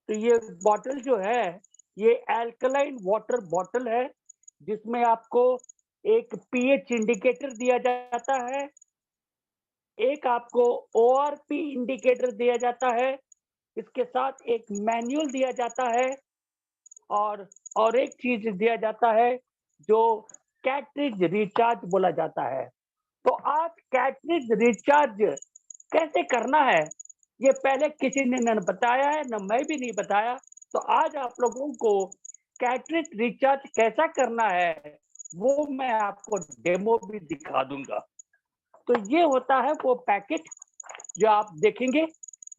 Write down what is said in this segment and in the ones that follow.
तो ये बॉटल जो है, ये अल्कलाइन वाटर बॉटल है, जिसमें आपको एक पीएच इंडिकेटर दिया जाता है, एक आपको ओआरपी इंडिकेटर दिया जाता है, इसके साथ एक मैनुअल दिया जाता है और एक चीज़ दिया जाता है जो कैट्रिज रिचार्ज बोला जाता है। तो आज कैट्रिज रिचार्ज कैसे करना है, ये पहले किसी ने न बताया है, ना मैं भी नहीं बताया। तो आज आप लोगों को कैट्रिज रिचार्ज कैसा करना है, वो मैं आपको डेमो भी दिखा दूँगा। तो ये होता है वो पैकेट जो आप देखेंगे,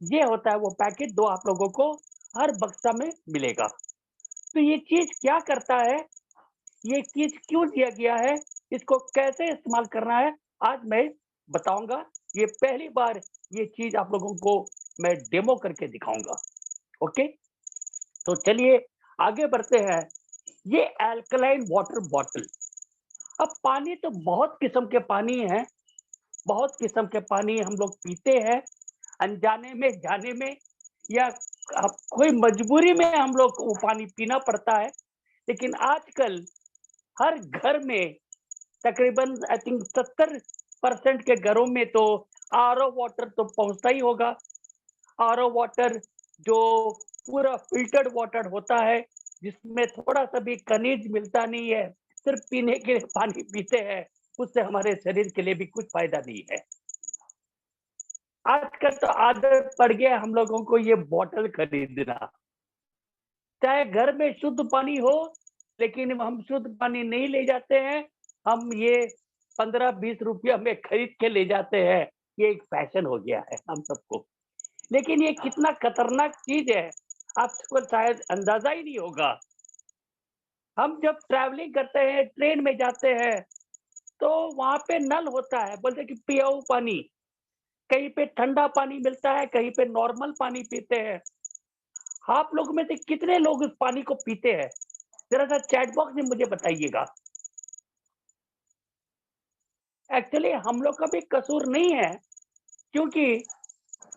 ये होता है वो पैकेट जो आप लोगों को हर बक्सा में मिलेगा। तो ये चीज़ क्या करता है, ये चीज़ क्यों दिया गया है, इसको कैसे इस्तेमाल करना है, आज मैं बताऊँगा। ये पहली बार ये चीज़ आप लोगों को मैं डेमो करके दिखाऊँगा, ओके? तो चलिए आगे बढ़ते हैं। ये अल्कलाइन वाटर बॉटल, अब पानी तो बहुत किस्म के पानी हैं, बहुत किस्म के पानी हम लोग पीते हैं, अनजाने में, जाने में या कोई मजबूरी में हम लोग को वो पानी पीना पड़ता है। लेकिन आजकल हर घर में तकरीबन आई थिंक 70% के घरों में तो आरओ वाटर तो पहुंचता ही होगा। आरओ वाटर जो पूरा फिल्टर्ड वाटर होता है, जिसमें थोड़ा सा भी खनिज मिलता नहीं है, सिर्फ पीने के लिए पानी पीते हैं, उससे हमारे शरीर के लिए भी कुछ फायदा नहीं है। आजकल तो आदत पड़ गया हम लोगों को ये बॉटल खरीदना, चाहे घर में शुद्ध पानी हो, लेकिन हम शुद्ध पानी नहीं ले जाते हैं, हम ये 15-20 रुपया में खरीद के ले जाते हैं। ये एक फैशन हो गया है हम सबको। लेकिन ये कितना खतरनाक चीज़ है, आपको शायद अंदाज़ा ही नहीं होगा। हम जब ट्रैवलिंग करते हैं, ट्रेन में जाते हैं, तो वहाँ पे नल होता है, बोलते हैं कि पियाऊ पानी, कहीं पे ठंडा पानी मिलता है, कहीं पे नॉर्मल पानी पीते हैं। आप लोग में से कितने लोग उस पानी को पीते हैं? ज़रा-सा चैट बॉक्स में मुझे बताइएगा। एक्चुअली हम लोग का भी कसूर नहीं है, क्योंकि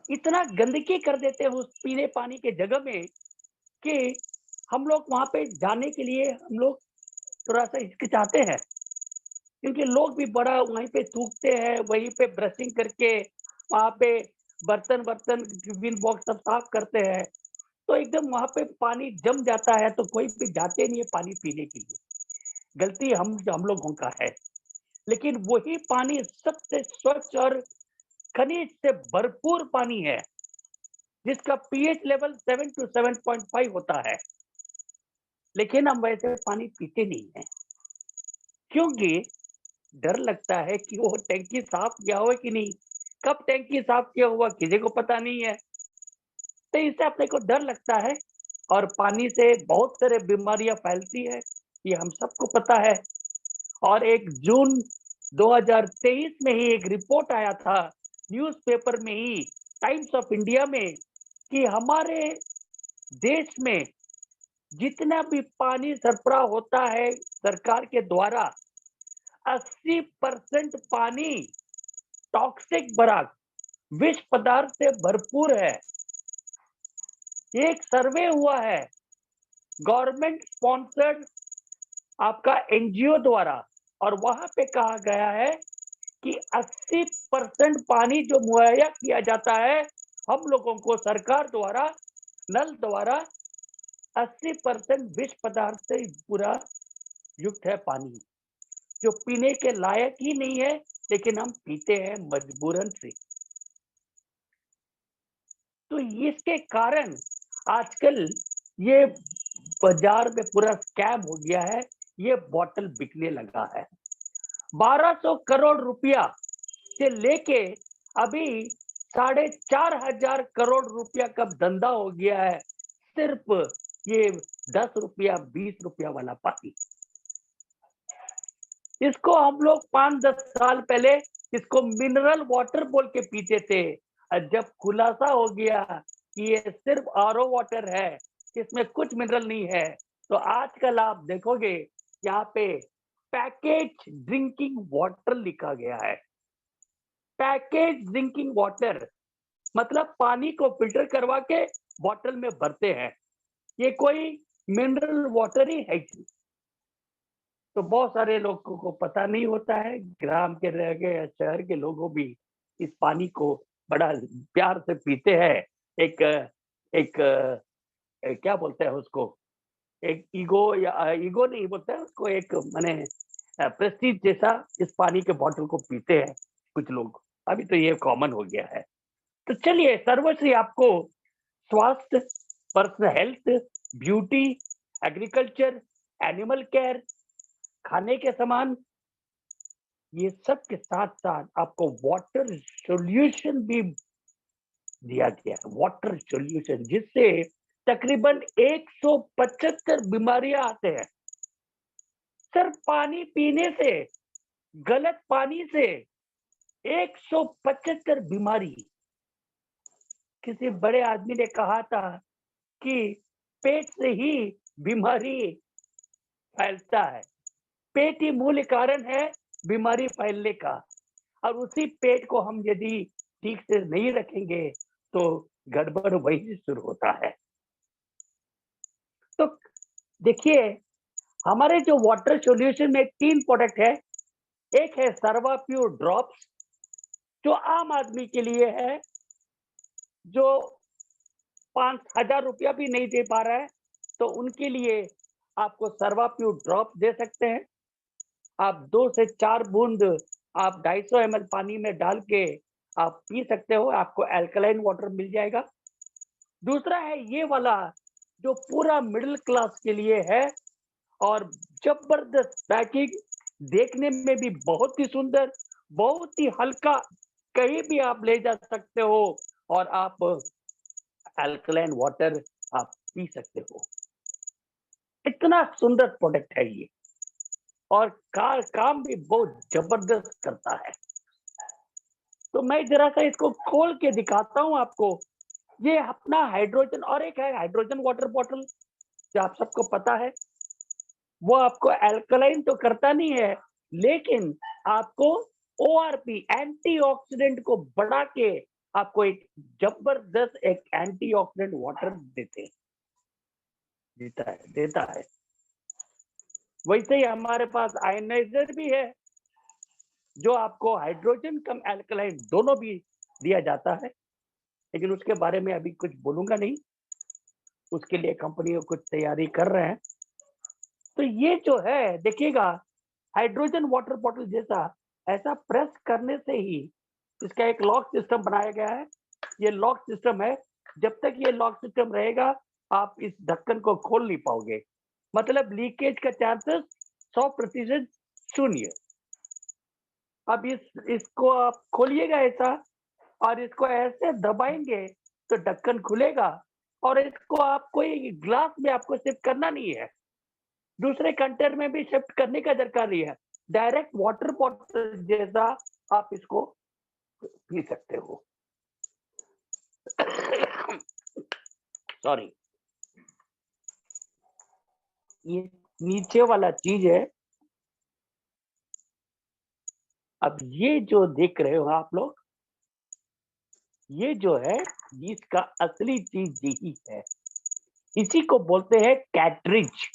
इतना गंदगी कर देते हैं उस पीने पानी के जगह में कि हम लोग वहाँ पे जाने के लिए हम लोग थोड़ा-सा हिचकिचाते हैं, क्योंकि लोग भी बड़ा वहीं पे थूकते हैं, वहीं पे ब्रशिंग करके वहाँ पे बर्तन-वर्तन, टिफ़िन बॉक्स सब साफ करते हैं, तो एकदम वहाँ पे पानी जम जाता है, तो कोई भी जाते नहीं है पानी पीने के लिए। गलती हम लोगों का है। लेकिन वही पानी सबसे स्वच्छ और खनिज से भरपूर पानी है, जिसका पीएच लेवल 7 टू 7.5 होता है। लेकिन हम वैसे पानी पीते नहीं हैं, क्योंकि डर लगता है कि वो टैंकी साफ किया हुआ है कि नहीं, कब टैंकी साफ किया हुआ किसी को पता नहीं है। तो इससे अपने को डर लगता है और पानी से बहुत सारे बीमारियां फैलती है, ये हम सबको पता है। और 1 जून 2023 में ही एक रिपोर्ट आया था न्यूज़पेपर में ही, टाइम्स ऑफ इंडिया में, कि हमारे देश में जितना भी पानी सरबराह होता है सरकार के द्वारा, 80% पानी टॉक्सिक भरा, विष पदार्थ से भरपूर है। एक सर्वे हुआ है गवर्नमेंट स्पॉन्सर्ड आपका एनजीओ द्वारा, और वहां पे कहा गया है कि 80% पानी जो मुहैया किया जाता है हम लोगों को सरकार द्वारा, नल द्वारा, 80% विष पदार्थ से पूरा युक्त है पानी, जो पीने के लायक ही नहीं है, लेकिन हम पीते हैं मजबूरन से। तो इसके कारण आजकल ये बाजार में पूरा स्कैम हो गया है, ये बॉटल बिकने लगा है। 1200 करोड़ रुपया से लेके अभी 4,500 करोड़ का धंधा हो गया है, सिर्फ ये 10 रुपया 20 रुपया वाला पानी। इसको हम लोग 5-10 साल पहले इसको मिनरल वाटर बोल के पीते थे, और जब खुलासा हो गया कि ये सिर्फ आरओ वाटर है, इसमें कुछ मिनरल नहीं है, तो आजकल आप देखोगे यहाँ पे पैकेज ड्रिंकिंग वाटर लिखा गया है। पैकेज ड्रिंकिंग वाटर, मतलब पानी को फिल्टर करवा के बॉटल में भरते हैं। ये कोई मिनरल वाटर ही है ही। तो बहुत सारे लोगों को पता नहीं होता है, ग्राम के रह गए या शहर के लोगों भी इस पानी को बड़ा प्यार से पीते हैं। एक एक क्या बोलते हैं उसको, एक ईगो या ईगो नहीं बोलते हैं उसको, एक माने प्रेस्टीज जैसा इस पानी के बॉटल को पीते हैं कुछ लोग। अभी तो ये कॉमन हो गया है। तो चलिए, सर्वश्री आपको स्वास्थ्य, personal health, beauty, agriculture, animal care, खाने के सामान, ये सब के साथ-साथ आपको वाटर सॉल्यूशन भी दिया गया है। वाटर सॉल्यूशन जिससे तकरीबन 175 बीमारियां आते हैं। सिर्फ पानी पीने से, गलत पानी से 175 बीमारी। किसी बड़े आदमी ने कहा था कि पेट से ही बीमारी फैलता है। पेट ही मूल कारण है बीमारी फैलने का। और उसी पेट को हम यदि ठीक से नहीं रखेंगे तो गड़बड़ वहीं से शुरू होता है। तो देखिए, हमारे जो वाटर सॉल्यूशन में 3 प्रोडक्ट है। एक है सर्वा प्योर ड्रॉप्स, जो आम आदमी के लिए है, जो 5,000 रुपया भी नहीं दे पा रहा है, तो उनके लिए आपको सर्वा प्योर ड्रॉप दे सकते हैं। आप 2 से 4 बूंद आप 250 एमएल पानी में डाल के आप पी सकते हो, आपको अल्कलाइन वाटर मिल जाएगा। दूसरा है ये वाला, जो पूरा मिडिल क्लास के लिए है और जबरदस्त पैकिंग, देखने में भी बहुत ही सुंदर, बहुत ही हल्का, कहीं भी आप ले जा सकते हो और आप अल्कलाइन वाटर आप पी सकते हो। इतना सुंदर प्रोडक्ट है ये और काम भी बहुत जबरदस्त करता है। तो मैं जरा सा इसको खोल के दिखाता हूँ आपको। ये अपना हाइड्रोजन, और एक है हाइड्रोजन वाटर बॉटल, जो आप सबको पता है। वो आपको अल्कलाइन तो करता नहीं है, लेकिन आपको ओआरपी एंटीऑक्सीडेंट को बढ़ा के आपको एक जबरदस्त एक एंटीऑक्सीडेंट वाटर देता है। वैसे ही हमारे पास आयनाइजर भी है, जो आपको हाइड्रोजन कम अल्कलाइन दोनों भी दिया जाता है, लेकिन उसके बारे में अभी कुछ बोलूंगा नहीं। उसके लिए कंपनी कुछ तैयारी कर रहे हैं। तो ये जो है देखिएगा, हाइड्रोजन वाटर बॉटल जैसा, ऐसा प्रेस करने से ही इसका एक लॉक सिस्टम बनाया गया है। ये लॉक सिस्टम है, जब तक ये लॉक सिस्टम रहेगा आप इस ढक्कन को खोल नहीं पाओगे। मतलब लीकेज का चांसेस 100% शून्य। अब इसको आप खोलिएगा ऐसा, और इसको ऐसे दबाएंगे तो ढक्कन खुलेगा, और इसको आप कोई ग्लास में आपको शिफ्ट करना नहीं है, दूसरे कंटेनर में भी शिफ्ट करने का दरकार नहीं है। डायरेक्ट वाटर बॉटल जैसा आप इसको पी सकते हो। सॉरी, ये नीचे वाला चीज है। अब ये जो देख रहे हो आप लोग, ये जो है, इसका असली चीज यही है। इसी को बोलते हैं कैटरिज।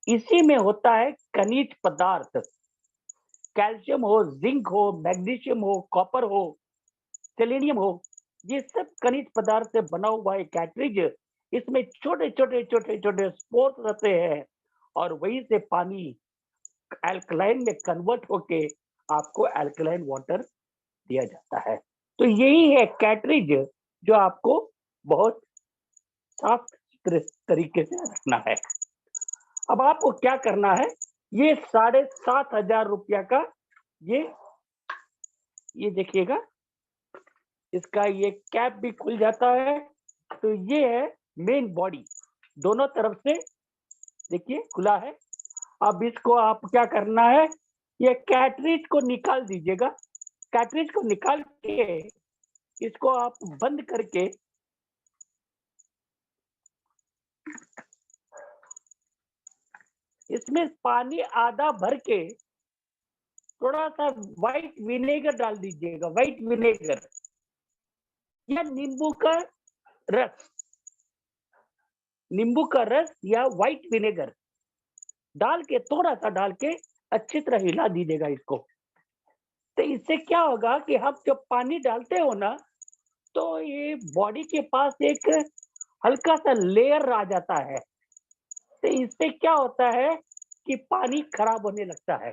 इसी में होता है खनिज पदार्थ, कैल्शियम हो, जिंक हो, मैग्नीशियम हो, कॉपर हो, सेलेनियम हो। ये सब खनिज पदार्थ से बना हुआ है कैटरिज। इसमें छोटे छोटे छोटे छोटे स्पोर्स रहते हैं, और वहीं से पानी अल्कलाइन में कन्वर्ट होके आपको अल्कलाइन वाटर दिया जाता है। तो यही है कैटरिज, जो आपको बहुत साफ सुथरे तरीके से रखना है। अब आपको क्या करना है, ये 7,500 रुपया का, ये ये देखिएगा, इसका ये कैप भी खुल जाता है। तो ये है मेन बॉडी, दोनों तरफ से देखिए खुला है। अब इसको आप क्या करना है, ये कैटरिज को निकाल दीजिएगा। कैटरिज को निकाल के इसको आप बंद करके, इसमें पानी आधा भर के थोड़ा सा व्हाइट विनेगर डाल दीजिएगा, व्हाइट विनेगर। या रस नींबू का रस या व्हाइट विनेगर डाल के, थोड़ा सा डाल के अच्छी तरह हिला दीजिएगा इसको। तो इससे क्या होगा कि हम जब पानी डालते हो ना, तो ये बॉडी के पास एक हल्का सा लेयर आ जाता है। तो इससे क्या होता है कि पानी खराब होने लगता है।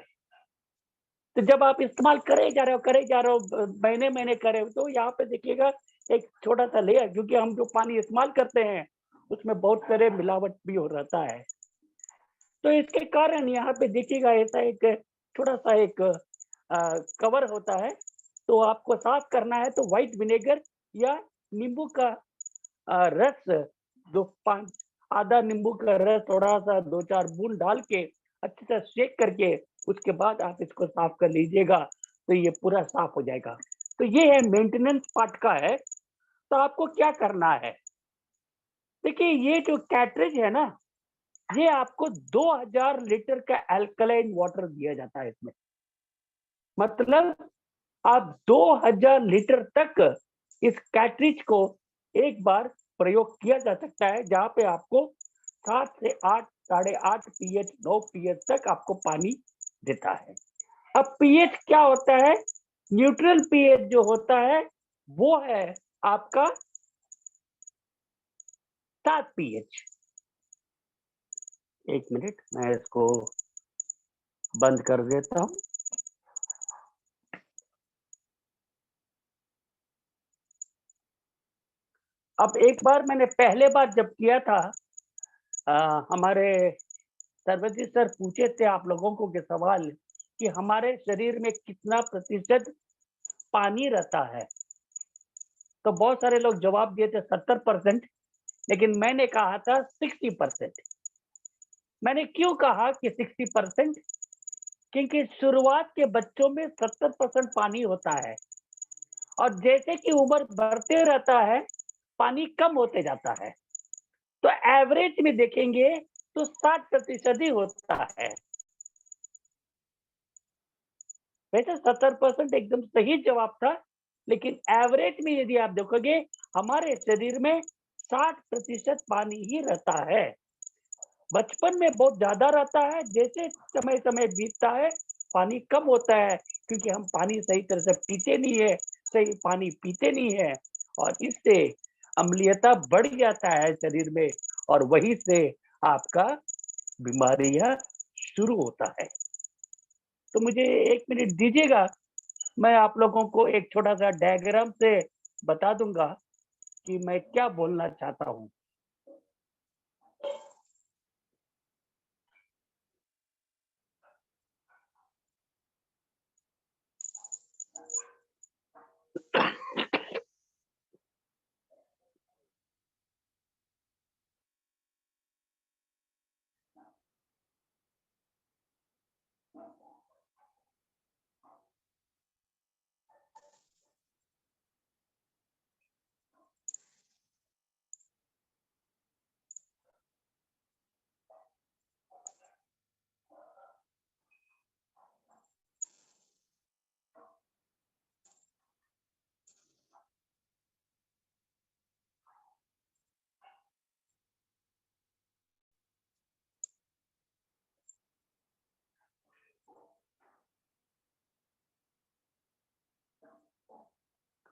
तो जब आप इस्तेमाल करे जा रहे हो, महीने-महीने करे हो, तो यहाँ पे देखिएगा एक छोटा-सा लेयर, क्योंकि हम जो पानी इस्तेमाल करते हैं, उसमें बहुत सारे मिलावट भी हो रहता है। तो इसके कारण यहाँ पे देखिएगा ऐसा एक छोटा-सा एक कवर होता है, तो आपको साफ करना है तो व्हाइट विनेगर या नींबू का रस, जो 5 आधा नींबू का रस थोड़ा-सा 2-4 बूंद डाल के अच्छे से शेक करके उसके बाद आप इसको साफ कर लीजिएगा, तो ये पूरा साफ हो जाएगा। तो ये है मेंटेनेंस पार्ट का है, तो आपको क्या करना है? देखिए ये जो कैटरेज है ना, ये आपको 2000 लीटर का अल्कलाइन वाटर दिया जाता है इसमें। मतलब आप 2000 लीटर तक इस कैटरिज को एक बार प्रयोग किया जा सकता है, जहाँ पे आपको 7 से 8, साढ़े 8 पीएच, 9 पीएच तक आपको पानी देता है। अब पीएच क्या होता है? न्यूट्रल पीएच जो होता है, वो है आपका 7 पीएच। 1 मिनट मैं इसको बंद कर देता हूँ। अब एक बार मैंने पहले बार जब किया था, हमारे सर्वजित सर पूछे थे आप लोगों को के सवाल कि हमारे शरीर में कितना प्रतिशत पानी रहता है, तो बहुत सारे लोग जवाब दिए थे 70%, लेकिन मैंने कहा था 60%। मैंने क्यों कहा कि 60%? क्योंकि शुरुआत के बच्चों में 70% पानी होता है, और जैसे कि उम्र बढ़ते रहता है, पानी कम होते जाता है। तो एवरेज में देखेंगे तो 60% ही होता है। वैसे 70% एकदम सही जवाब था, लेकिन एवरेज में यदि आप देखोगे, हमारे शरीर में 60% पानी ही रहता है। बचपन में बहुत ज़्यादा रहता है, जैसे समय-समय बीतता है, पानी कम होता है, क्योंकि हम पानी सही तरह से पीते नहीं है, सही पानी पीते नहीं है, और इससे अम्लीयता बढ़ जाता है शरीर में, और वहीं से आपका बीमारियाँ शुरू होता है। तो मुझे 1 मिनट दीजिएगा, मैं आप लोगों को एक छोटा-सा डायग्राम से बता दूँगा कि मैं क्या बोलना चाहता हूँ।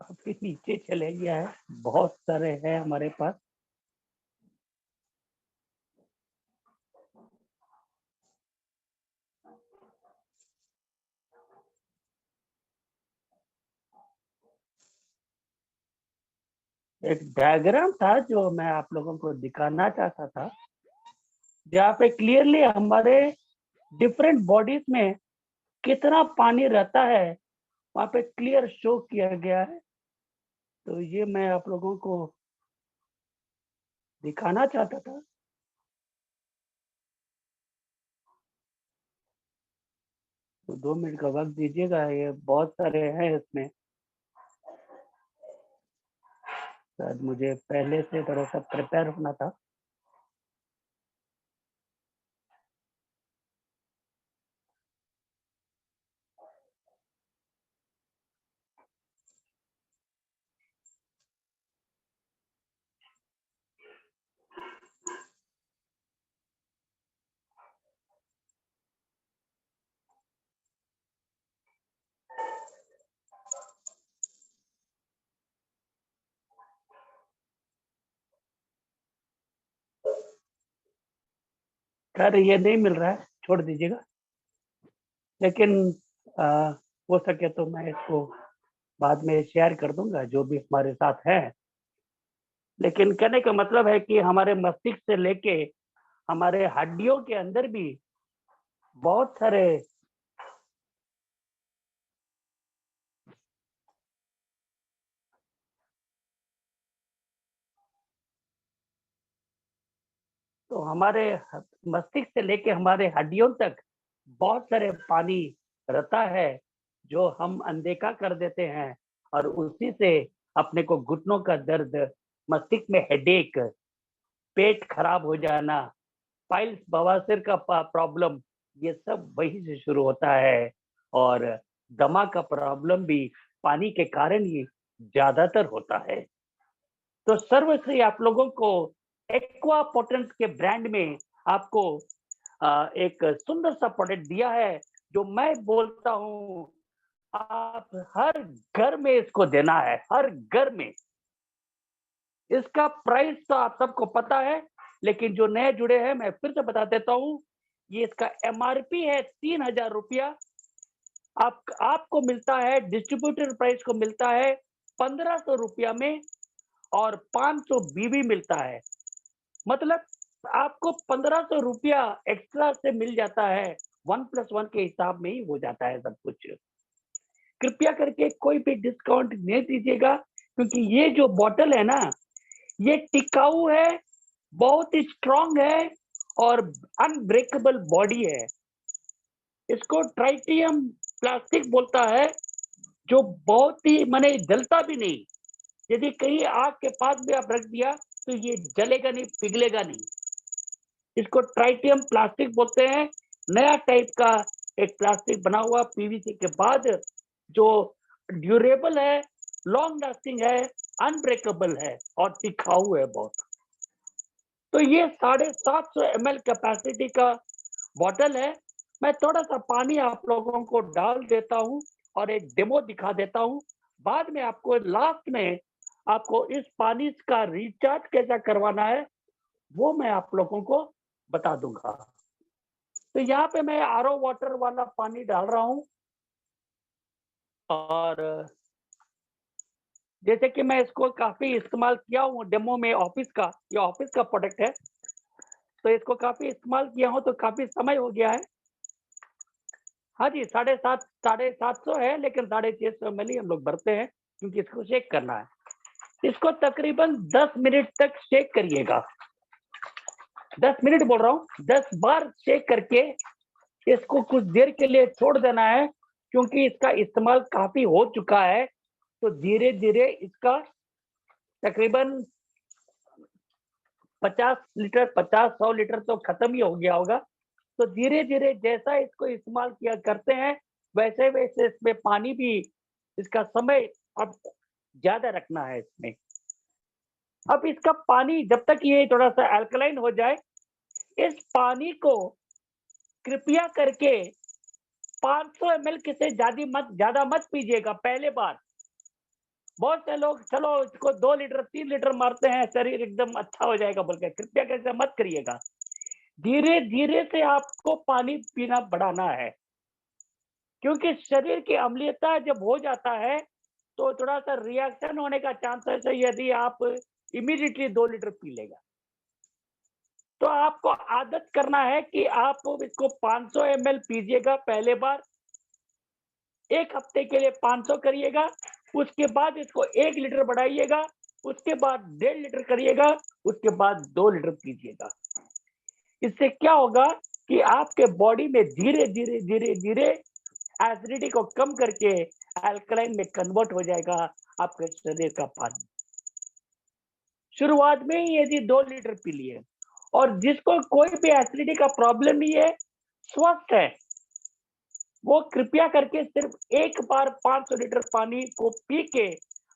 काफ़ी नीचे चले गया है, बहुत सारे हैं हमारे पास। एक डायग्राम था जो मैं आप लोगों को दिखाना चाहता था, जहाँ पे क्लियरली हमारे डिफरेंट बॉडीज़ में कितना पानी रहता है, वहाँ पे क्लियर शो किया गया है। तो ये मैं आप लोगों को दिखाना चाहता था। तो 2 मिनट का वक़्त दीजिएगा, ये बहुत सारे हैं इसमें। शायद मुझे पहले से थोड़ा-सा प्रिपेयर होना था। खैर ये नहीं मिल रहा है, छोड़ दीजिएगा। लेकिन अ, हो सके तो मैं इसको बाद में शेयर कर दूँगा जो भी हमारे साथ है। लेकिन कहने का मतलब है कि हमारे मस्तिष्क से लेके हमारे हड्डियों के अंदर भी बहुत सारे तो हमारे मस्तिष्क से लेके हमारे हड्डियों तक बहुत सारे पानी रहता है, जो हम अनदेखा कर देते हैं और उसी से अपने को घुटनों का दर्द, मस्तिष्क में हेडेक, पेट खराब हो जाना, पाइल्स बवासीर का प्रॉब्लम, ये सब वहीं से शुरू होता है। और दमा का प्रॉब्लम भी पानी के कारण ही ज्यादातर होता है। तो सर्वश्री आप लोगों को एक्वा पोटेंस के ब्रांड में आपको एक सुंदर सा प्रोडक्ट दिया है, जो मैं बोलता हूँ आप हर घर में इसको देना है, हर घर में। इसका प्राइस तो आप सबको पता है, लेकिन जो नए जुड़े हैं मैं फिर से बता देता हूँ। ये इसका एमआरपी है 3000 रुपया। आपको मिलता है, डिस्ट्रीब्यूटर प्राइस को मिलता है 1500 रुपया में, और 500 बीबी मिलता है। मतलब आपको 1500 रुपया एक्स्ट्रा से मिल जाता है। 1+1 के हिसाब में ही हो जाता है सब कुछ। कृपया करके कोई भी डिस्काउंट नहीं दीजिएगा, क्योंकि ये जो बॉटल है ना, ये टिकाऊ है, बहुत ही स्ट्रांग है और अनब्रेकेबल बॉडी है। इसको ट्राइटियम प्लास्टिक बोलता है, जो बहुत ही माने जलता भी नहीं। यदि कहीं आग के पास भी आप रख दिया तो ये जलेगा नहीं, पिघलेगा नहीं। इसको ट्राइटियम प्लास्टिक बोलते हैं। नया टाइप का एक प्लास्टिक बना हुआ पीवीसी के बाद, जो ड्यूरेबल है, लॉन्ग लास्टिंग है, अनब्रेकेबल है और टिकाऊ है बहुत। तो ये 750 ml कैपेसिटी का बॉटल है। मैं थोड़ा-सा पानी आप लोगों को डाल देता हूँ और एक डेमो दिखा देता हूँ। बाद में आपको लास्ट में आपको इस पानी का रिचार्ज कैसा करवाना है, वो मैं आप लोगों को बता दूँगा। तो यहाँ पे मैं आरओ वाटर वाला पानी डाल रहा हूँ, और जैसे कि मैं इसको काफ़ी इस्तेमाल किया हूँ डेमो में ऑफ़िस का, ये ऑफ़िस का प्रोडक्ट है, तो इसको काफ़ी इस्तेमाल किया हूँ, तो काफ़ी समय हो गया है। हाँ जी, 750 है, लेकिन 650 एमएल ही हम लोग भरते हैं, क्योंकि इसको शेक करना है। इसको तकरीबन 10 मिनट तक शेक करिएगा। 10 मिनट बोल रहा हूँ, 10 बार शेक करके इसको कुछ देर के लिए छोड़ देना है, क्योंकि इसका इस्तेमाल काफ़ी हो चुका है, तो धीरे-धीरे इसका तकरीबन 50 लीटर, 50-100 लीटर तो खत्म ही हो गया होगा। तो धीरे-धीरे जैसा इसको इस्तेमाल किया करते हैं, वैसे-वैसे इसमें पानी भी, इसका समय अब ज़्यादा रखना है इसमें। अब इसका पानी जब तक ये थोड़ा-सा अल्कलाइन हो जाए, इस पानी को कृपया करके 500 एमएल के से ज़्यादा मत पीजिएगा पहले बार। बहुत से लोग चलो इसको 2 लीटर, 3 लीटर मारते हैं, शरीर एकदम अच्छा हो जाएगा बोल के, कृपया करके मत करिएगा। धीरे-धीरे से आपको पानी पीना बढ़ाना है। क्योंकि शरीर की अम्लीयता जब हो जाता है, तो थोड़ा-सा रिएक्शन होने का चांसेस है, यदि आप इमीडिएटली 2 लीटर पी लेगा। तो आपको आदत करना है कि आप इसको 500 एमएल पीजिएगा पहले बार, 1 हफ्ते के लिए 500 करिएगा, उसके बाद इसको 1 लीटर बढ़ाइएगा, उसके बाद 1.5 लीटर करिएगा, उसके बाद 2 लीटर पीजिएगा। इससे क्या होगा कि आपके बॉडी में धीरे-धीरे, धीरे-धीरे एसिडिटी को कम करके अल्कलाइन में कन्वर्ट हो जाएगा आपके शरीर का पानी। शुरुआत में ही यदि 2 लीटर पी लिए, और जिसको कोई भी एसिडिटी का प्रॉब्लम नहीं है, स्वस्थ है, वो कृपया करके सिर्फ एक बार 500 लीटर पानी को पी के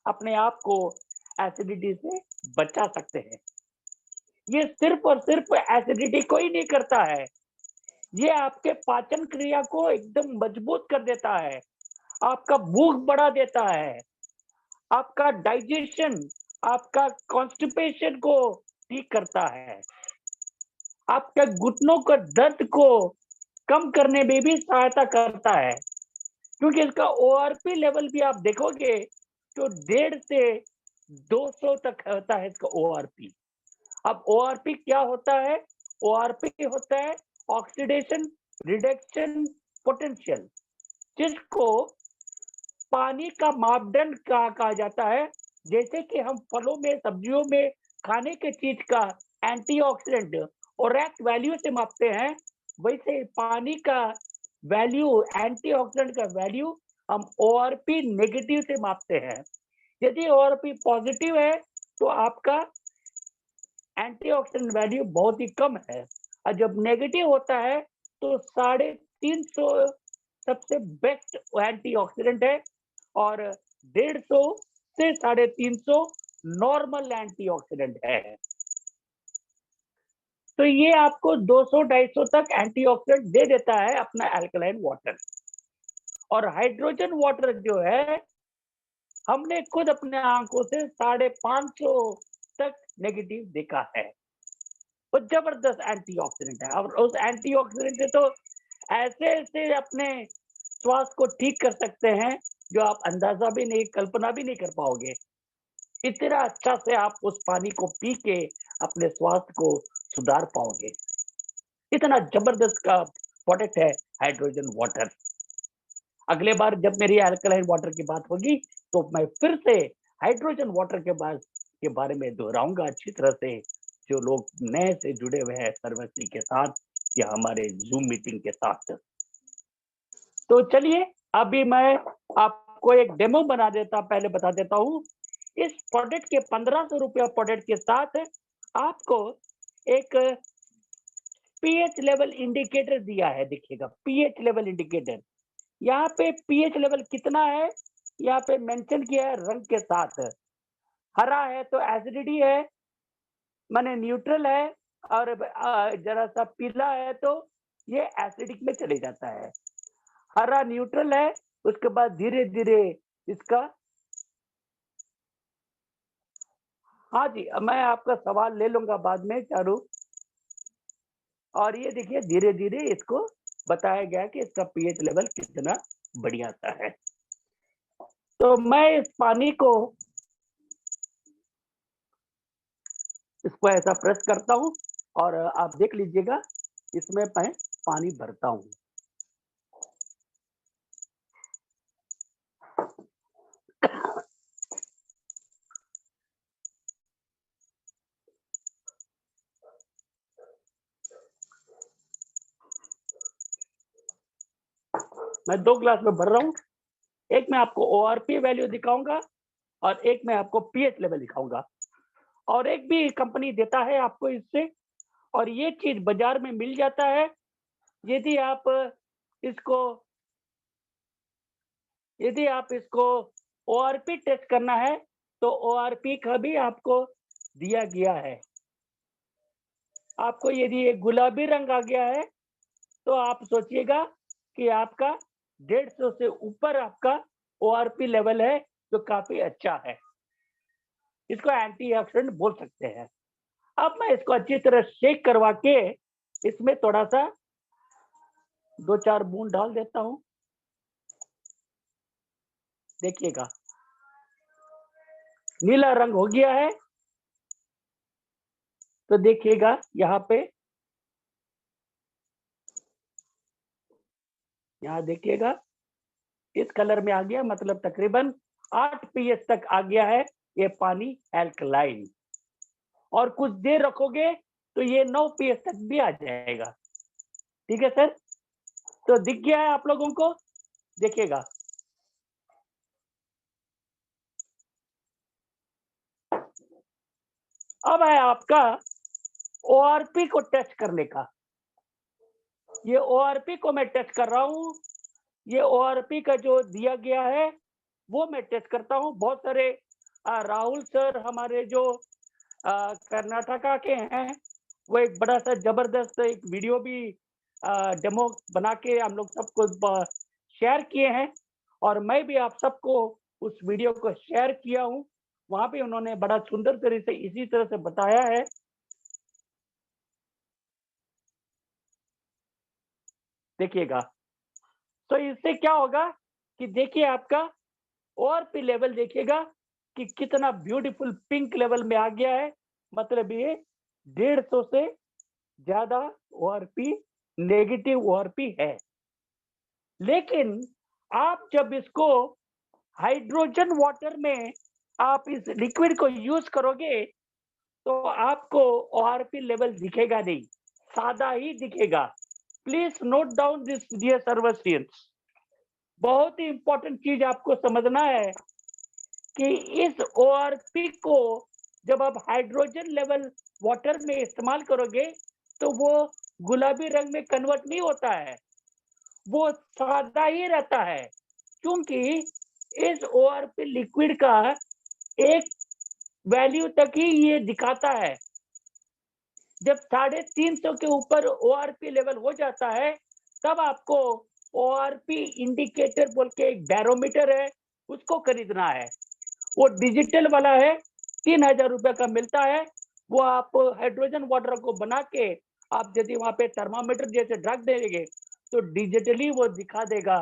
अपने आप को एसिडिटी से बचा सकते हैं। ये सिर्फ और सिर्फ एसिडिटी को ही नहीं करता है, ये आपके पाचन क्रिया को एकदम मजबूत कर देता है, आपका भूख बढ़ा देता है, आपका डाइजेशन, आपका कॉन्स्टिपेशन को ठीक करता है, आपके घुटनों का दर्द को कम करने में भी सहायता करता है, क्योंकि इसका ओआरपी लेवल भी आप देखोगे तो 1.5 से 200 तक होता है इसका ओआरपी। अब ओआरपी क्या होता है? ओआरपी होता है ऑक्सीडेशन रिडक्शन पोटेंशियल, जिसको पानी का मापदंड कहा जाता है। जैसे कि हम फलों में, सब्जियों में खाने के चीज का एंटीऑक्सीडेंट और रैक वैल्यू से मापते हैं, वैसे पानी का वैल्यू, एंटीऑक्सीडेंट का वैल्यू हम ओआरपी नेगेटिव से मापते हैं। यदि ओआरपी पॉजिटिव है तो आपका एंटीऑक्सीडेंट वैल्यू बहुत ही कम है, और जब नेगेटिव होता है तो 350 सबसे बेस्ट एंटीऑक्सीडेंट है, और 150 से 350 नॉर्मल एंटीऑक्सीडेंट है। तो ये आपको 200-250 तक एंटीऑक्सीडेंट दे देता है अपना अल्कलाइन वाटर। और हाइड्रोजन वाटर जो है, हमने खुद अपने आंखों से 550 तक नेगेटिव देखा है। वो जबरदस्त एंटीऑक्सीडेंट है, और उस एंटीऑक्सीडेंट से तो ऐसे ऐसे अपने स्वास्थ्य को ठीक कर सकते हैं जो आप अंदाजा भी नहीं, कल्पना भी नहीं कर पाओगे। इतना अच्छा से आप उस पानी को पी के अपने स्वास्थ्य को सुधार पाओगे। इतना जबरदस्त का प्रोडक्ट है हाइड्रोजन वाटर। अगले बार जब मेरी अल्कलाइन वाटर की बात होगी तो मैं फिर से हाइड्रोजन वाटर के बारे में दोहराऊंगा अच्छी तरह से, जो लोग नए से जुड़े हुए हैं सर्वश्री के साथ या हमारे जूम मीटिंग के साथ। तो चलिए, अभी मैं आपको एक डेमो बना देता, पहले बता देता हूँ। इस प्रोडक्ट के 1500 रुपया प्रोडक्ट के साथ आपको एक पीएच लेवल इंडिकेटर दिया है। देखिएगा, पीएच लेवल इंडिकेटर, यहाँ पे पीएच लेवल कितना है यहाँ पे मेंशन किया है रंग के साथ। हरा है तो एसिडिटी है, माने न्यूट्रल है, और जरा सा पीला है तो ये एसिडिक में चले जाता है। हरा न्यूट्रल है, उसके बाद धीरे धीरे इसका, हाँ जी, मैं आपका सवाल ले लूंगा बाद में चारू। और ये देखिए, धीरे धीरे इसको बताया गया कि इसका पीएच लेवल कितना बढ़िया आता है। तो मैं इस पानी को, इसको ऐसा प्रेस करता हूँ, और आप देख लीजिएगा, इसमें मैं पानी भरता हूँ। मैं 2 ग्लास में भर रहा हूँ। एक में आपको ओआरपी वैल्यू दिखाऊंगा और एक में आपको पीएच लेवल दिखाऊंगा, और एक भी कंपनी देता है आपको इससे, और ये चीज बाजार में मिल जाता है। यदि आप इसको यदि आप इसको ओआरपी टेस्ट करना है तो ओआरपी का भी आपको दिया गया है। आपको यदि ये गुलाबी रंग आ गया है तो आप सोचिएगा कि आपका 150 से ऊपर आपका ओआरपी लेवल है, जो काफी अच्छा है। इसको एंटीऑक्सीडेंट बोल सकते हैं। अब मैं इसको अच्छी तरह शेक करवा के इसमें थोड़ा सा 2-4 बूंद डाल देता हूँ। देखिएगा, नीला रंग हो गया है। तो देखिएगा यहाँ देखिएगा, इस कलर में आ गया, मतलब तकरीबन 8 पीएच तक आ गया है ये पानी एल्कलाइन। और कुछ देर रखोगे तो ये 9 पीएच तक भी आ जाएगा। ठीक है सर? तो दिख गया है आप लोगों को? देखिएगा, अब है आपका ओआरपी को टेस्ट करने का। ये ओआरपी को मैं टेस्ट कर रहा हूँ। ये ओआरपी का जो दिया गया है वो मैं टेस्ट करता हूँ। बहुत सारे राहुल सर हमारे जो कर्नाटका के हैं, वो एक बड़ा सा जबरदस्त एक वीडियो भी डेमो बना के हम लोग सबको शेयर किए हैं, और मैं भी आप सबको उस वीडियो को शेयर किया हूँ। वहां पे उन्होंने बड़ा सुंदर तरह से इसी तरह से बताया है। देखिएगा। तो इससे क्या होगा कि देखिए आपका ओआरपी लेवल देखिएगा कि कितना ब्यूटीफुल पिंक लेवल में आ गया है। मतलब ये 150 से ज्यादा ओआरपी, नेगेटिव ओआरपी है। लेकिन आप जब इसको हाइड्रोजन वाटर में आप इस लिक्विड को यूज करोगे तो आपको ओआरपी लेवल दिखेगा नहीं, सादा ही दिखेगा। Please note down this dear सर्वर्सियंस। बहुत ही इंपॉर्टेंट चीज आपको समझना है कि इस ओआरपी को जब आप हाइड्रोजन लेवल वाटर में इस्तेमाल करोगे तो वो गुलाबी रंग में कन्वर्ट नहीं होता है, वो सादा ही रहता है। क्योंकि इस ओआरपी लिक्विड का एक वैल्यू तक ही ये दिखाता है। जब 350 के ऊपर ओआरपी लेवल हो जाता है तब आपको ओआरपी इंडिकेटर बोल के एक बैरोमीटर है, उसको खरीदना है। वो डिजिटल वाला है, 3000 रुपए का मिलता है। वो आप हाइड्रोजन वाटर को बना के आप यदि वहां पे थर्मामीटर जैसे रख देंगे तो डिजिटली वो दिखा देगा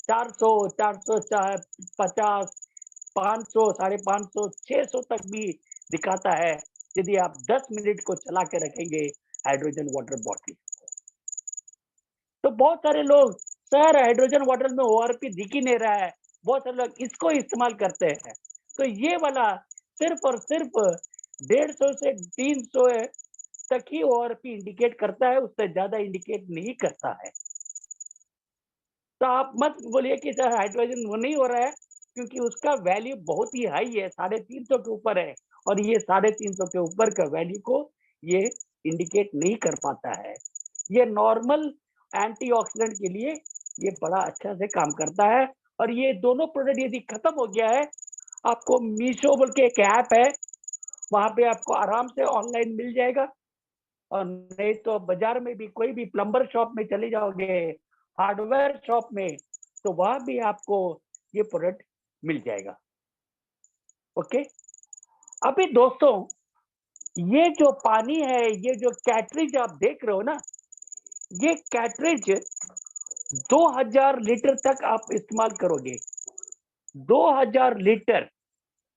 400, 450, 500, 550, 600 तक भी दिखाता है यदि आप 10 मिनट को चला के रखेंगे हाइड्रोजन वाटर बॉटल। तो बहुत सारे लोग, सर हाइड्रोजन वाटर में ओआरपी दिख ही नहीं रहा है, बहुत सारे लोग इसको इस्तेमाल करते हैं। तो ये वाला सिर्फ और सिर्फ 150 से 300 तक ही ओआरपी इंडिकेट करता है, उससे ज्यादा इंडिकेट नहीं करता है। तो आप मत बोलिए कि सर हाइड्रोजन वो नहीं हो रहा है, क्योंकि उसका वैल्यू बहुत ही हाई है, 350 के ऊपर है, और ये 350 के ऊपर का वैल्यू को ये इंडिकेट नहीं कर पाता है। ये नॉर्मल एंटीऑक्सीडेंट के लिए ये बड़ा अच्छा से काम करता है। और ये दोनों प्रोडक्ट यदि खत्म हो गया है, आपको मीशो बोल के एक ऐप है, वहां पे आपको आराम से ऑनलाइन मिल जाएगा। और नहीं तो बाजार में भी कोई भी प्लम्बर शॉप में चले जाओगे, हार्डवेयर शॉप में, तो वहां भी आपको ये प्रोडक्ट मिल जाएगा। ओके। अभी दोस्तों, ये जो पानी है, ये जो कैटरिज आप देख रहे हो ना, ये कैटरिज 2000 लीटर तक आप इस्तेमाल करोगे। 2000 लीटर,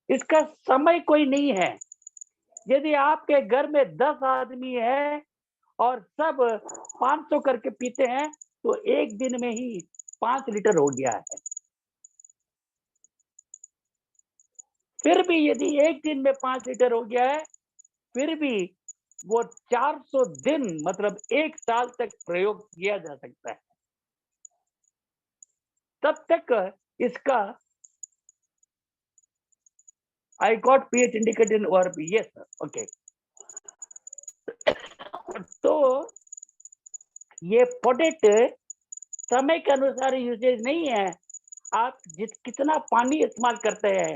इसका समय कोई नहीं है। यदि आपके घर में 10 आदमी है और सब 500 करके पीते हैं तो एक दिन में ही 5 लीटर हो गया है। फिर भी यदि एक दिन में 5 लीटर हो गया है, फिर भी वो 400 दिन मतलब 1 साल तक प्रयोग किया जा सकता है। तब तक इसका I got pH indicator in ORP, yes sir, okay. तो ये प्रोडक्ट समय के अनुसार यूजेज नहीं है। आप कितना पानी इस्तेमाल करते हैं,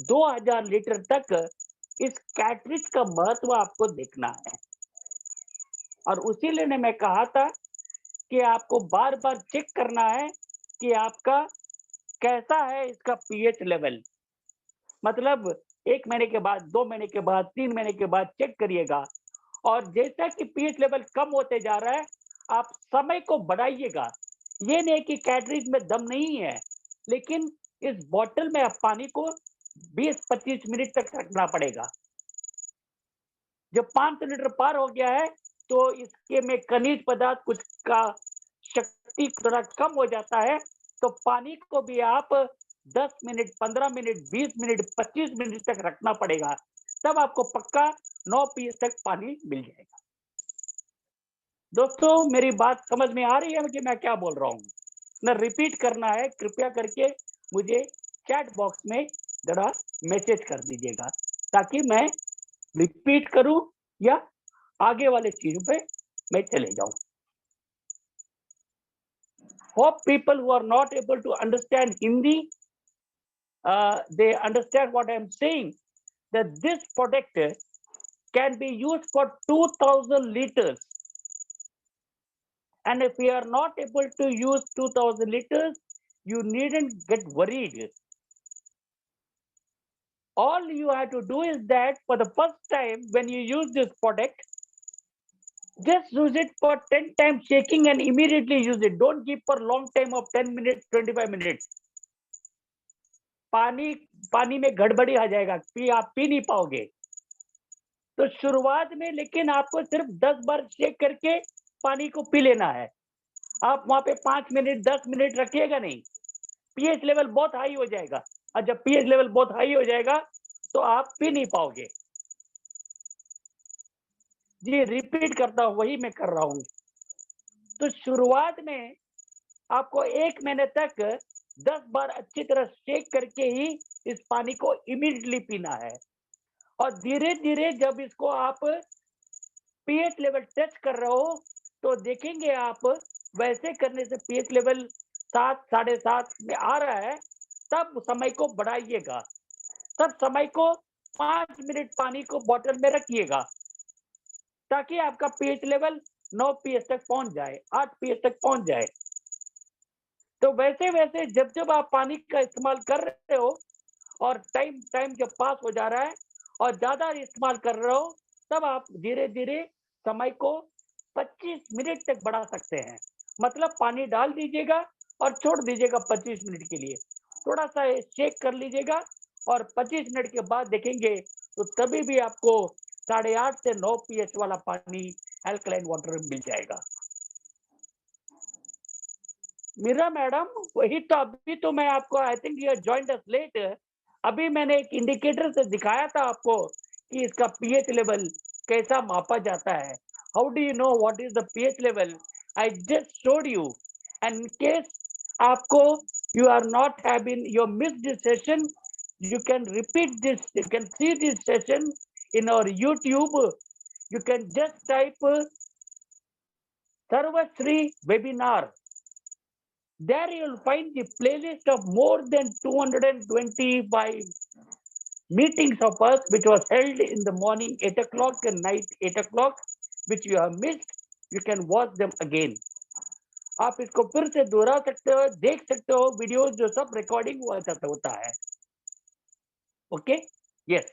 2000 लीटर तक इस कैटरिज का महत्व आपको देखना है। और उसीलिए ने मैं कहा था कि आपको बार बार चेक करना है कि आपका कैसा है इसका पीएच लेवल। मतलब 1 महीने के बाद, 2 महीने के बाद, 3 महीने के बाद चेक करिएगा। और जैसा कि पीएच लेवल कम होते जा रहा है, आप समय को बढ़ाइएगा। ये नहीं कि कैटरिज में दम नहीं है, लेकिन इस बॉटल में आप पानी को 20-25 मिनट तक रखना पड़ेगा। जब 500 लीटर पार हो गया है तो इसके में खनिज पदार्थ कुछ का शक्ति थोड़ा कम हो जाता है, तो पानी को भी आप 10 मिनट, 15 मिनट, 20 मिनट, 25 मिनट तक रखना पड़ेगा। तब आपको पक्का 9 पीएच तक पानी मिल जाएगा। दोस्तों, मेरी बात समझ में आ रही है कि मैं क्या बोल रहा हूँ? मैं रिपीट करना है, कृपया करके मुझे चैट बॉक्स में जरा मैसेज कर दीजिएगा ताकि मैं रिपीट करूं या आगे वाले चीजों पे मैं चले जाऊं। Hope people who are not able to understand Hindi, they understand what I'm saying. That this product can be used for 2000 liters, and if we are not able to use 2000 liters, you needn't get worried. All you have to do is that for the first time when you use this product, Just use it for 10 times shaking and immediately use it. Don't keep for long time of 10 minutes, 25 minutes. पानी पानी में गड़बड़ी आ जाएगा, आप P नहीं पाओगे। तो शुरुआत में लेकिन आपको सिर्फ 10 बार शेक करके पानी को पी लेना है। आप वहाँ पे 5 मिनट, 10 मिनट रखिएगा नहीं। पीएच लेवल बहुत हाई हो जाएगा, और जब पीएच लेवल बहुत हाई हो जाएगा, तो आप पी नहीं पाओगे। जी, रिपीट करता हूँ, वही मैं कर रहा हूँ। तो शुरुआत में आपको 1 महीने तक 10 बार अच्छी तरह शेक करके ही इस पानी को इमीडिएटली पीना है। और धीरे-धीरे जब इसको आप पीएच लेवल टच कर रहे हो, तो देखेंगे आप वैसे करने से पीएच लेवल 7, साढ़े 7 में आ रहा है, तब समय को बढ़ाइएगा। तब समय को 5 मिनट पानी को बॉटल में रखिएगा, ताकि आपका पीएच लेवल 9 पीएच तक पहुँच जाए, 8 पीएच तक पहुँच जाए। तो वैसे-वैसे जब-जब आप पानी का इस्तेमाल कर रहे हो और टाइम टाइम जब पास हो जा रहा है और ज़्यादा इस्तेमाल कर रहे हो, तब आप धीरे-धीरे समय को 25 मिनट तक बढ़ा सकते हैं। मतलब पानी डाल दीजिएगा और छोड़ दीजिएगा 25 मिनट के लिए। थोड़ा-सा शेक कर लीजिएगा और 25 मिनट के बाद देखेंगे, तो तभी भी आपको साढ़े 8 से 9 पीएच वाला पानी अल्कलाइन वाटर मिल जाएगा। मीरा मैडम, वही तो अभी तो मैं आपको, I think you joined us late. अभी मैंने एक इंडिकेटर से दिखाया था आपको कि इसका पीएच लेवल कैसा मापा जाता है। How do you know what is the pH level? I just showed you. And in case आपको you are not having your miss this session, you can repeat this, you can see this session in our YouTube. You can just type Sarvasri webinar. There you'll find the playlist of more than 225 meetings of us, which was held in the morning 8 o'clock and night 8 o'clock, which you have missed. You can watch them again. आप इसको फिर से दोहरा सकते हो, देख सकते हो वीडियोस जो सब रिकॉर्डिंग हुआ होता है। Okay, yes.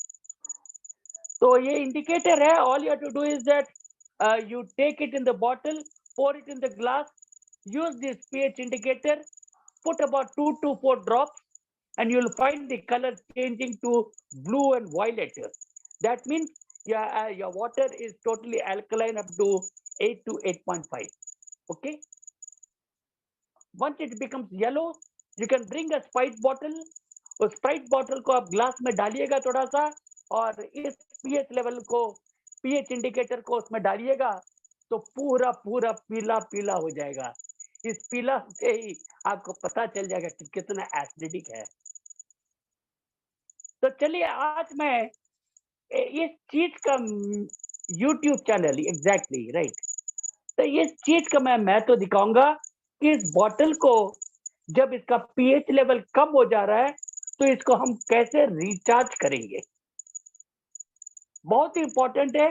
तो ये इंडिकेटर है। All you have to do is that you take it in the bottle, pour it in the glass, use this pH indicator, put about 2 to 4 drops, and you'll find the color changing to blue and violet. That means your water is totally alkaline up to 8 to 8.5. Okay. Once it becomes yellow, you can bring a Sprite bottle. उस Sprite bottle को आप glass में डालिएगा थोड़ा सा, और इस pH level को, पीएच इंडिकेटर को उसमें डालिएगा, तो पूरा पूरा पीला पीला हो जाएगा। इस पीला से ही आपको पता चल जाएगा कि कितना एसिडिक है। तो चलिए आज मैं इस चीज का यूट्यूब चैनल, एग्जैक्टली राइट, तो इस चीज का मैं महत्व दिखाऊंगा कि इस बॉटल को जब इसका पीएच लेवल कम हो जा रहा है, तो इसको हम कैसे रिचार्ज करेंगे। बहुत ही इंपॉर्टेंट है।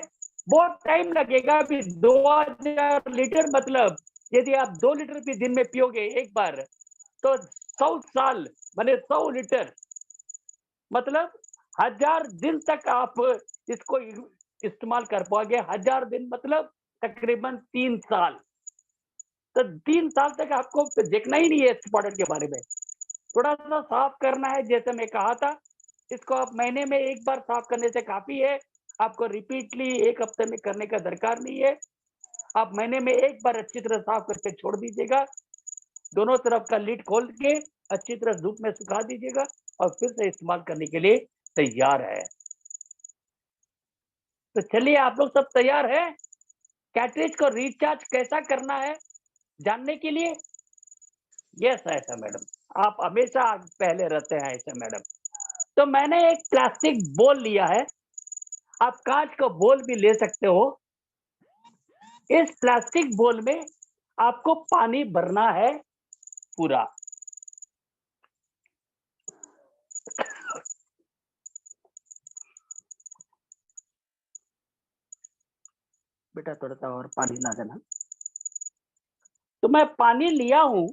बहुत टाइम लगेगा। अभी 2000 लीटर, मतलब यदि आप 2 लीटर भी दिन में पियोगे एक बार, तो 100 साल माने 100 लीटर, मतलब 1000 दिन तक आप इसको इस्तेमाल कर पाओगे। 1000 दिन मतलब तकरीबन 3 साल। तो 3 साल तक आपको देखना ही नहीं है इस प्रोडक्ट के बारे में। थोड़ा सा साफ करना है, जैसे मैं कहा था। इसको आप महीने में एक बार साफ करने से काफी है। आपको रिपीटली एक हफ्ते में करने का दरकार नहीं है। आप महीने में एक बार अच्छी तरह साफ करके छोड़ दीजिएगा। दोनों तरफ का लिड खोल के अच्छी तरह धूप में सुखा दीजिएगा, और फिर से इस्तेमाल करने के लिए तैयार है। तो चलिए, आप लोग सब तैयार हैं कैटरेज को रिचार्ज कैसा करना है जानने के लिए? यस ऐसा मैडम, आप हमेशा पहले रहते हैं ऐसा मैडम। तो मैंने एक प्लास्टिक बोल लिया है। आप कांच का बोल भी ले सकते हो। इस प्लास्टिक बोल में आपको पानी भरना है पूरा। बेटा थोड़ा सा और पानी ला देना। तो मैं पानी लिया हूं,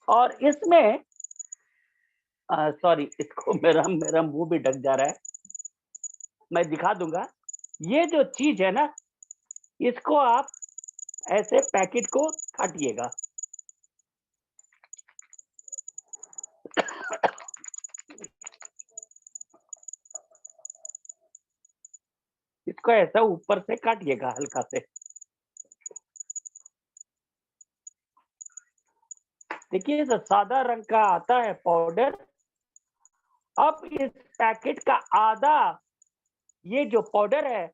और इसमें सॉरी, इसको मेरा मेरा मुंह भी ढक जा रहा है। मैं दिखा दूंगा। ये जो चीज है ना, इसको आप ऐसे पैकेट को काटिएगा। इसको ऐसा ऊपर से काटिएगा हल्का से। देखिए जो सादा रंग का आता है पाउडर, अब इस पैकेट का आधा ये जो पाउडर है,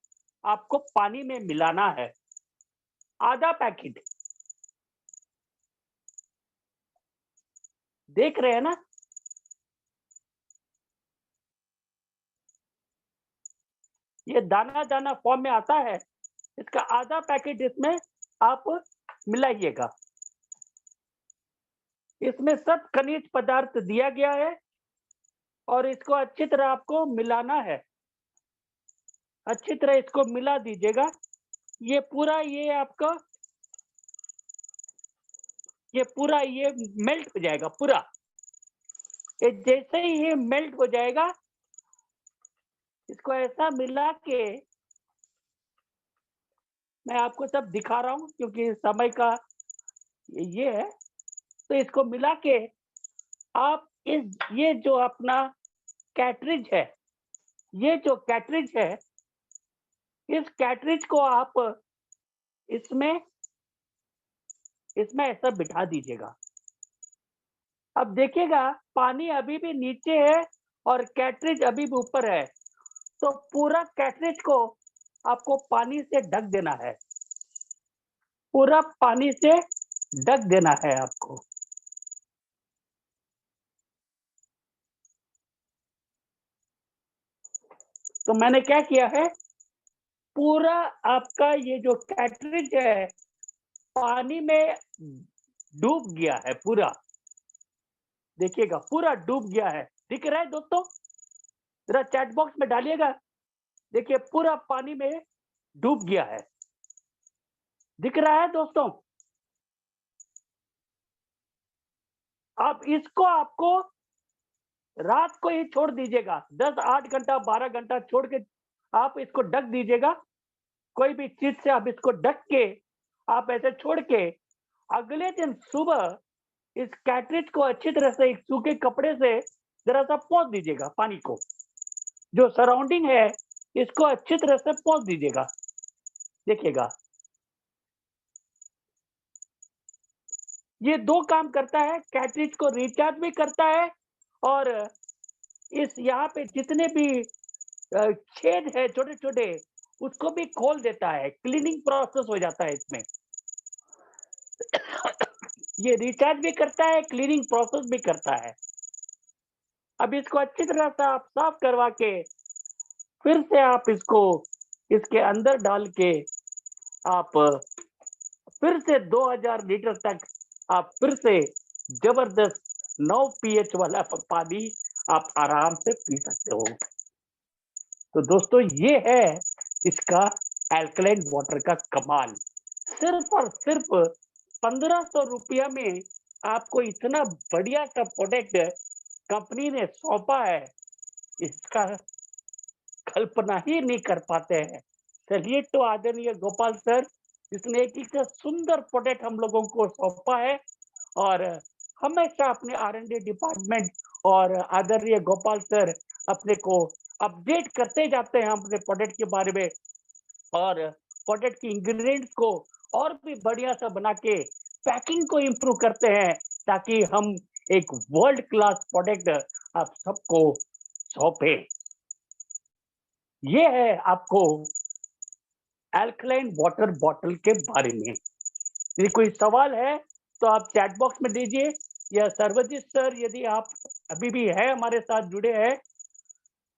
आपको पानी में मिलाना है। आधा पैकेट, देख रहे हैं ना? ये दाना-दाना फॉर्म में आता है, इसका आधा पैकेट इसमें आप मिलाइएगा। इसमें सब खनिज पदार्थ दिया गया है और इसको अच्छी तरह आपको मिलाना है। अच्छी तरह इसको मिला दीजिएगा। ये पूरा ये मेल्ट हो जाएगा पूरा। ये जैसे ही ये मेल्ट हो जाएगा, इसको ऐसा मिला के मैं आपको सब दिखा रहा हूँ क्योंकि समय का ये है। तो इसको मिला के आप ये जो अपना कैटरिज है, ये जो कैटरिज है, इस कैटरिज को आप इसमें इसमें ऐसा बिठा दीजिएगा। अब देखिएगा पानी अभी भी नीचे है और कैटरिज अभी भी ऊपर है, तो पूरा कैटरिज को आपको पानी से ढक देना है। पूरा पानी से ढक देना है आपको। तो मैंने क्या किया है, पूरा आपका ये जो कैटरिज है, पानी में डूब गया है पूरा। देखिएगा पूरा डूब गया है। दिख रहा है दोस्तों? ज़रा चैट बॉक्स में डालिएगा। देखिए पूरा पानी में डूब गया है। दिख रहा है दोस्तों? अब इसको आपको रात को ही छोड़ दीजिएगा। 10 8 घंटा 12 घंटा छोड़ के आप इसको ढक दीजिएगा। कोई भी चीज़ से आप इसको ढक के आप ऐसे छोड़ के अगले दिन सुबह इस कैटरिज को अच्छी तरह से एक सूखे कपड़े से ज़रा-सा पोंछ दीजिएगा पानी को। जो सराउंडिंग है, इसको अच्छी तरह से पोंछ दीजिएगा। देखिएगा, ये 2 काम करता है, कैटरिज को रिचार्ज भी करता है और इस यहाँ पे जितने भी छेद है छोटे-छोटे, उसको भी खोल देता है। क्लीनिंग प्रोसेस हो जाता है इसमें। ये रिचार्ज भी करता है, क्लीनिंग प्रोसेस भी करता है। अब इसको अच्छी तरह से आप साफ करवा के फिर से आप इसको इसके अंदर डाल के आप फिर से 2000 लीटर तक आप फिर से जबरदस्त 9 पीएच वाला पानी आप आराम से पी सकते हो। तो दोस्तों ये है इसका अल्कलाइन वाटर का कमाल। सिर्फ और सिर्फ 1500 रुपया में आपको इतना बढ़िया सा प्रोडक्ट कंपनी ने सौंपा है, इसका कल्पना ही नहीं कर पाते हैं। चलिए तो आदरणीय गोपाल सर, इसने एक इतना सुंदर प्रोडक्ट हम लोगों को सौंपा है और हमेशा अपने R&D डिपार्टमेंट और आदरणीय गोपाल सर अपने को अपडेट करते जाते हैं अपने प्रोडक्ट के बारे में और प्रोडक्ट की इंग्रेडिएंट्स को और भी बढ़िया सा बना के पैकिंग को इम्प्रूव करते हैं ताकि हम एक वर्ल्ड क्लास प्रोडक्ट आप सबको सौंपे। ये है आपको अल्कलाइन वाटर बॉटल के बारे में। यदि कोई सवाल है तो आप चैट बॉक्स में दीजिए या सर्वजित सर यदि आप अभी भी है हमारे साथ जुड़े हैं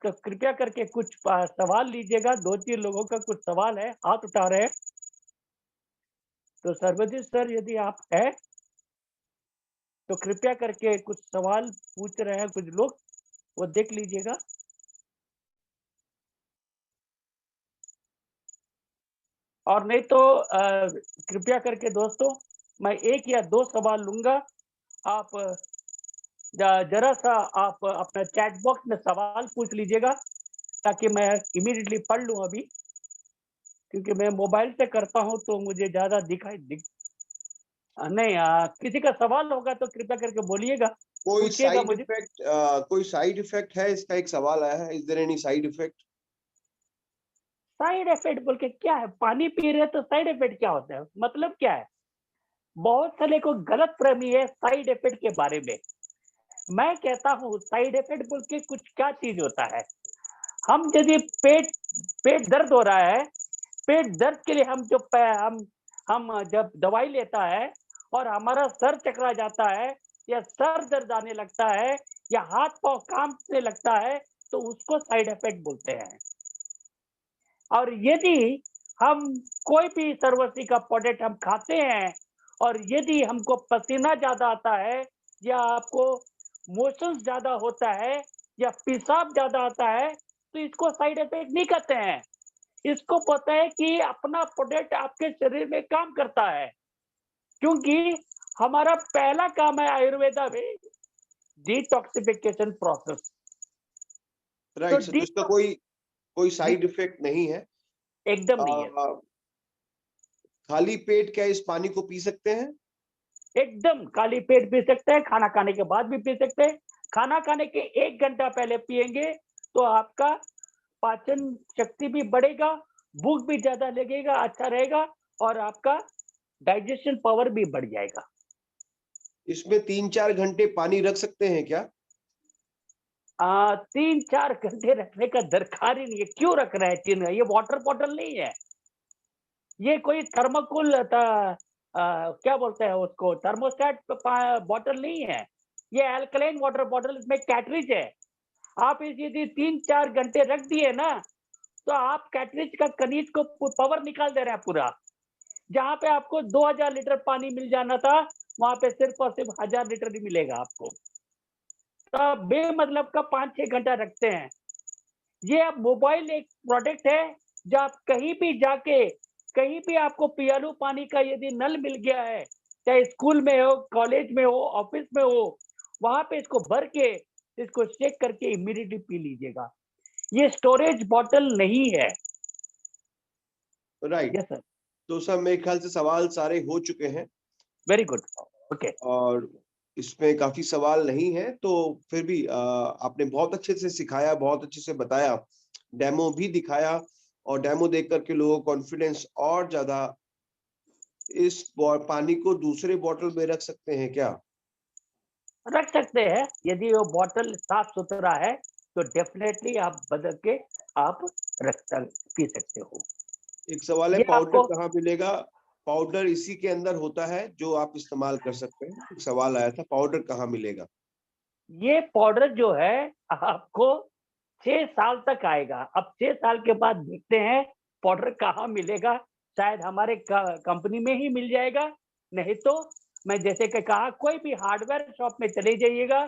तो कृपया करके कुछ सवाल लीजिएगा। 2-3 लोगों का कुछ सवाल है, हाथ उठा रहे हैं। तो सर्वजित सर यदि आप हैं तो कृपया करके कुछ सवाल पूछ रहे हैं कुछ लोग, वो देख लीजिएगा। और नहीं तो कृपया करके दोस्तों मैं 1 या 2 सवाल लूँगा। आप ज़रा-सा आप अपना चैट बॉक्स में सवाल पूछ लीजिएगा ताकि मैं इमीडिएटली पढ़ लूँ अभी। क्योंकि मैं मोबाइल से करता हूँ तो मुझे ज़्यादा नहीं, किसी का सवाल होगा तो कृपया करके बोलिएगा, पूछिएगा मुझे। कोई साइड इफेक्ट है इसका? एक सवाल आया है, is there any side effect? Side effect बोल के क्या है? पानी पी रहे हैं तो साइड इफ़ेक्ट क्या होता है? मतलब क्या है? बहुत सारे को गलतफ़हमी है साइड इफ़ेक्ट के बारे में। मैं कहता हूँ साइड इफ़ेक्ट बोल के कुछ क्या चीज़ होता है? हम यदि पेट पेट दर्द हो रहा है, पेट दर्द के लिए हम जब दवाई लेता है और हमारा सर चकरा जाता है या सर दर्द आने लगता है या हाथ-पाँव काँपने लगता है, तो उसको साइड इफ़ेक्ट बोलते हैं। और यदि हम कोई भी सर्वसी का प्रोडक्ट हम खाते हैं और यदि हमको पसीना ज़्यादा आता है या आपको मोशंस ज़्यादा होता है या पेशाब ज़्यादा आता है, तो इसको साइड इफ़ेक्ट नहीं कहते हैं। इसको पता है कि अपना प्रोडक्ट आपके शरीर में काम करता है, क्योंकि हमारा पहला काम है आयुर्वेदा में डिटॉक्सिफिकेशन प्रोसेस। तो राइट, तो इसका डिटॉक्स कोई कोई जी, साइड इफेक्ट नहीं है। एकदम नहीं है। आ, खाली पेट क्या इस पानी को पी सकते हैं? एकदम खाली पेट पी सकते हैं, खाना खाने के बाद भी पी सकते हैं। खाना खाने के 1 घंटा पहले पिएँगे तो आपका पाचन शक्ति भी बढ़ेगा, भूख भी ज़्यादा लगेगा, अच्छा रहेगा और आपका डाइजेशन पावर भी बढ़ जाएगा। इसमें 3-4 घंटे पानी रख सकते हैं क्या? 3-4 घंटे रखने का दरकार ही नहीं है, क्यों रख रहे हैं 3? ये वाटर बॉटल नहीं है, ये कोई थर्मोकोल क्या बोलते हैं उसको, थर्मोस्टेट बॉटल नहीं है, ये अल्कलाइन वाटर बॉटल, इसमें कैटरिज है। आप इस यदि 3-4 घंटे रख दिए ना, तो आप कैटरिज का खनिज को पावर निकाल दे रहे हैं पूरा। जहाँ पे आपको 2000 लीटर पानी मिल जाना था, वहाँ पे सिर्फ और सिर्फ 1000 लीटर ही मिलेगा आपको। तो आप बेमतलब का 5-6 घंटा रखते हैं। ये अब मोबाइल एक प्रोडक्ट है, जो आप कहीं भी जाके, कहीं भी आपको पियालू पानी का यदि नल मिल गया है, चाहे स्कूल में हो, कॉलेज में हो, ऑफिस में हो, वहाँ पे इसको भर के, इसको शेक करके इमीडिएटली पी लीजिएगा। ये स्टोरेज बॉटल नहीं है। राइट, यस सर, तो सब मेरे ख्याल से सवाल सारे हो चुके हैं वेरी गुड, ओके। और इसमें काफी सवाल नहीं है, तो फिर भी आपने बहुत अच्छे से सिखाया, बहुत अच्छे से बताया, डेमो भी दिखाया और डेमो देख करके लोगों को कॉन्फिडेंस और ज्यादा। इस पानी को दूसरे बॉटल में रख सकते हैं क्या? रख सकते हैं, यदि वो बॉटल साफ-सुथरा है, तो डेफिनिटली आप बदल के आप पी सकते हो। एक सवाल है, ये पाउडर आपको कहाँ मिलेगा? पाउडर इसी के अंदर होता है जो आप इस्तेमाल कर सकते हैं। एक सवाल आया था, पाउडर कहाँ मिलेगा? ये पाउडर जो है आपको 6 साल तक आएगा। अब 6 साल के बाद देखते हैं पाउडर कहाँ मिलेगा, शायद हमारे कंपनी में ही मिल जाएगा, नहीं तो मैं जैसे कि कहा कोई भी हार्डवेयर शॉप में चले जाइएगा,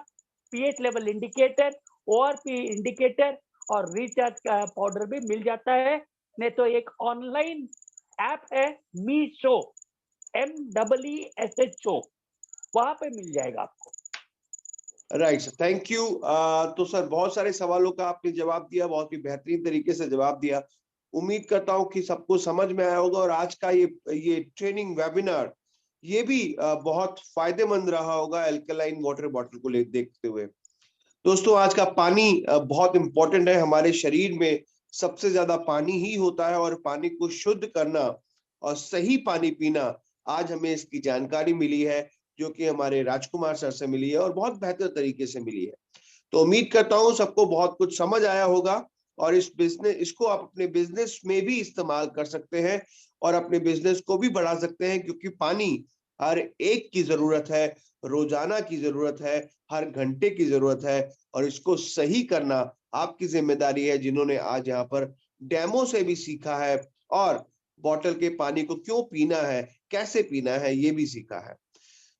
pH level indicator, ORP indicator और रिचार्ज का पाउडर भी मिल जाता है, नहीं तो एक ऑनलाइन ऐप है मीशो, MEESHO, वहाँ पे मिल जाएगा आपको। Right sir, thank you. तो सर बहुत सारे सवालों का आपने जवाब दिया, बहुत ही बेहतरीन तरीके से जवाब दिया। उम्मीद करता हूँ कि सबको समझ में आया होगा और आज का ये ट्रेनिंग वेबिनार ये भी बहुत फायदेमंद रहा होगा अल्कलाइन वाटर बॉटल को ले देखते हुए। दोस्तों, आज का पानी बहुत इंपॉर्टेंट है हमारे शरीर में। सबसे ज्यादा पानी ही होता है और पानी को शुद्ध करना और सही पानी पीना, आज हमें इसकी जानकारी मिली है, जो कि हमारे राजकुमार सर से मिली है और बहुत बेहतर तरीके से मिली है। तो उम्मीद करता हूँ सबको बहुत कुछ समझ आया होगा और इसको आप अपने बिजनेस में भी इस्तेमाल कर सकते हैं और अपने बिजनेस को भी बढ़ा सकते हैं, क्योंकि पानी हर एक की जरूरत है, रोजाना की जरूरत है, हर घंटे की जरूरत है और इसको सही करना आपकी जिम्मेदारी है, जिन्होंने आज यहाँ पर डेमो से भी सीखा है और बॉटल के पानी को क्यों पीना है, कैसे पीना है, ये भी सीखा है।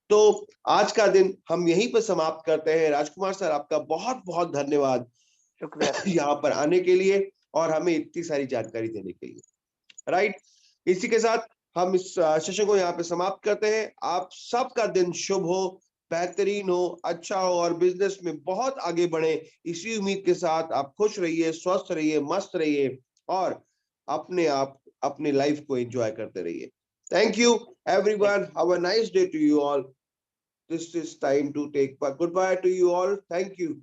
तो आज का दिन हम यहीं पर समाप्त करते हैं। राजकुमार सर, आपका बहुत बहुत धन्यवाद शुक्रिया सर। यहाँ पर आने के लिए और हमें इतनी सारी जानकारी देने के लिए। राइट, इसी के साथ हम इस सेशन को यहाँ पे समाप्त करते हैं। आप सबका दिन शुभ हो, बेहतरीन हो, अच्छा हो और बिजनेस में बहुत आगे बढ़े, इसी उम्मीद के साथ आप खुश रहिए, स्वस्थ रहिए, मस्त रहिए और अपने आप अपनी लाइफ को एंजॉय करते रहिए। Thank you everyone, have a nice day to you all. This is time to take goodbye to you all. Thank you.